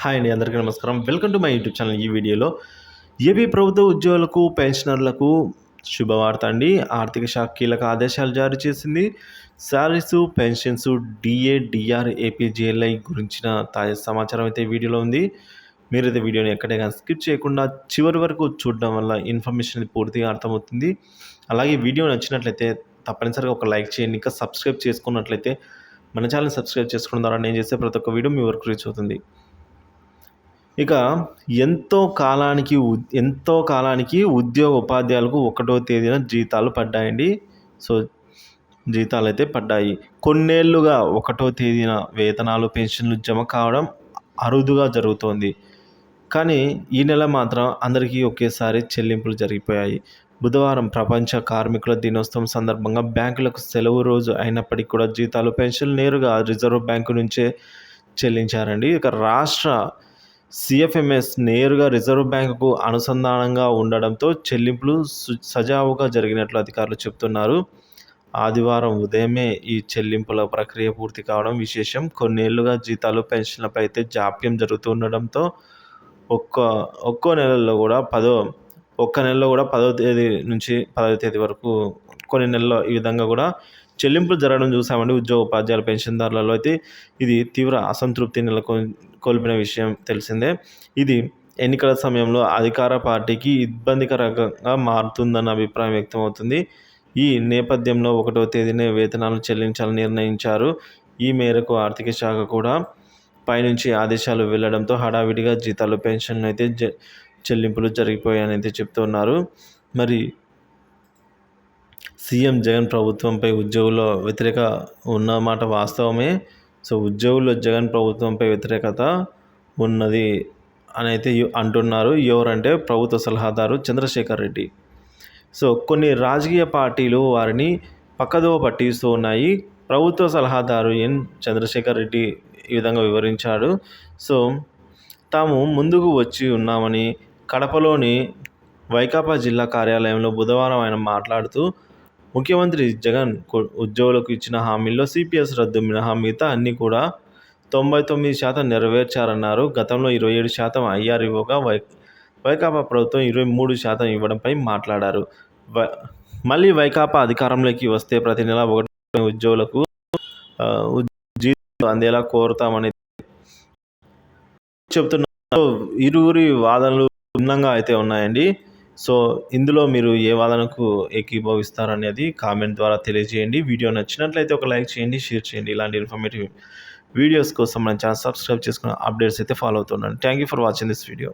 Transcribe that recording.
Hi అండి, అందరికీ నమస్కారం. Welcome to my YouTube channel. ఈ వీడియోలో ఏపీ ప్రభుత్వ ఉద్యోగులకు, పెన్షనర్లకు శుభవార్త అండి. ఆర్థిక శాఖ కీలక ఆదేశాలు జారీ చేసింది. Salaries, pensions, DA, DR, APGLI గురించిన తాజా సమాచారం అయితే వీడియోలో ఉంది. మీరైతే వీడియోని ఎక్కడే కానీ స్కిప్ చేయకుండా చివరి వరకు చూడడం వల్ల ఇన్ఫర్మేషన్ పూర్తిగా అర్థమవుతుంది. అలాగే వీడియో నచ్చినట్లయితే తప్పనిసరిగా ఒక లైక్ చేయండి. ఇంకా సబ్స్క్రైబ్ చేసుకున్నట్లయితే మన ఛానల్ సబ్స్క్రైబ్ చేసుకోవడం ద్వారా నేను చేసే ప్రతి ఒక్క వీడియో మీ వరకు రీచ్ అవుతుంది. ఇక ఎంతో కాలానికి ఉద్యోగ ఉపాధ్యాయులకు 1వ తేదీన జీతాలు పడ్డాయండి. సో, జీతాలైతే పడ్డాయి. కొన్నేళ్లుగా 1వ తేదీన వేతనాలు, పెన్షన్లు జమ కావడం అరుదుగా జరుగుతోంది. కానీ ఈ నెల మాత్రం అందరికీ ఒకేసారి చెల్లింపులు జరిగిపోయాయి. బుధవారం ప్రపంచ కార్మికుల దినోత్సవం సందర్భంగా బ్యాంకులకు సెలవు రోజు అయినప్పటికీ కూడా జీతాలు, పెన్షన్లు నేరుగా రిజర్వ్ బ్యాంకు నుంచే చెల్లించారండి. ఇక రాష్ట్ర సిఎఫ్ఎంఎస్ నేరుగా రిజర్వ్ బ్యాంకుకు అనుసంధానంగా ఉండడంతో చెల్లింపులు సజావుగా జరిగినట్లు అధికారులు చెబుతున్నారు. ఆదివారం ఉదయమే ఈ చెల్లింపుల ప్రక్రియ పూర్తి కావడం విశేషం. కొన్నేళ్లుగా జీతాలు, పెన్షన్లపై అయితే జాప్యం జరుగుతుండడంతో ఒక్క నెలలో కూడా 10వ తేదీ నుంచి 10వ తేదీ వరకు కొన్ని నెలల్లో ఈ విధంగా కూడా చెల్లింపులు జరగడం చూసామండి. ఉద్యోగ, ఉపాధ్యాయుల, పెన్షన్దారులలో అయితే ఇది తీవ్ర అసంతృప్తి కోల్పోయిన విషయం తెలిసిందే. ఇది ఎన్నికల సమయంలో అధికార పార్టీకి ఇబ్బందికరంగా మారుతుందన్న అభిప్రాయం వ్యక్తమవుతుంది. ఈ నేపథ్యంలో 1వ తేదీనే వేతనాలు చెల్లించాలని నిర్ణయించారు. ఈ మేరకు ఆర్థిక శాఖ కూడా పైనుంచి ఆదేశాలు వెళ్లడంతో హడావిడిగా జీతాలు, పెన్షన్లు అయితే చెల్లింపులు జరిగిపోయాయని అయితే చెప్తున్నారు. మరి సీఎం జగన్ ప్రభుత్వంపై ఉద్యోగుల్లో వ్యతిరేక ఉన్నమాట వాస్తవమే. సో, ఉద్యోగుల్లో జగన్ ప్రభుత్వంపై వ్యతిరేకత ఉన్నది అని అయితే అంటున్నారు. ఎవరంటే ప్రభుత్వ సలహాదారు చంద్రశేఖర్ రెడ్డి. సో, కొన్ని రాజకీయ పార్టీలు వారిని పక్కదోవ పట్టిస్తూ ఉన్నాయి. ప్రభుత్వ సలహాదారు ఎన్ చంద్రశేఖర్ రెడ్డి ఈ విధంగా వివరించాడు. సో, తాము ముందుకు వచ్చి ఉన్నామని కడపలోని వైకాపా జిల్లా కార్యాలయంలో బుధవారం ఆయన మాట్లాడుతూ, ముఖ్యమంత్రి జగన్ ఉద్యోగులకు ఇచ్చిన హామీల్లో సిపిఎస్ రద్దు మినహా మిగతా అన్నీ కూడా 99% నెరవేర్చారన్నారు. గతంలో 27% ఐఆర్ ఇవ్వగా వైకాపా ప్రభుత్వం 23% ఇవ్వడంపై మాట్లాడారు. మళ్ళీ వైకాపా అధికారంలోకి వస్తే ప్రతి నెల 1 ఉద్యోగులకు జీతాలు అందేలా కోరుతామని చెప్తున్నారు. ఇరువురి వాదనలు భిన్నంగా అయితే ఉన్నాయండి. సో, ఇందులో మీరు ఏ వాదనకు ఏకీభవిస్తారనేది కామెంట్ ద్వారా తెలియజేయండి. వీడియో నచ్చినట్లయితే ఒక లైక్ చేయండి, షేర్ చేయండి. ఇలాంటి ఇన్ఫర్మేటివ్ వీడియోస్ కోసం మన ఛానల్ సబ్స్క్రైబ్ చేసుకుని అప్డేట్స్ అయితే ఫాలో అవుతుండండి. Thank you for watching this video.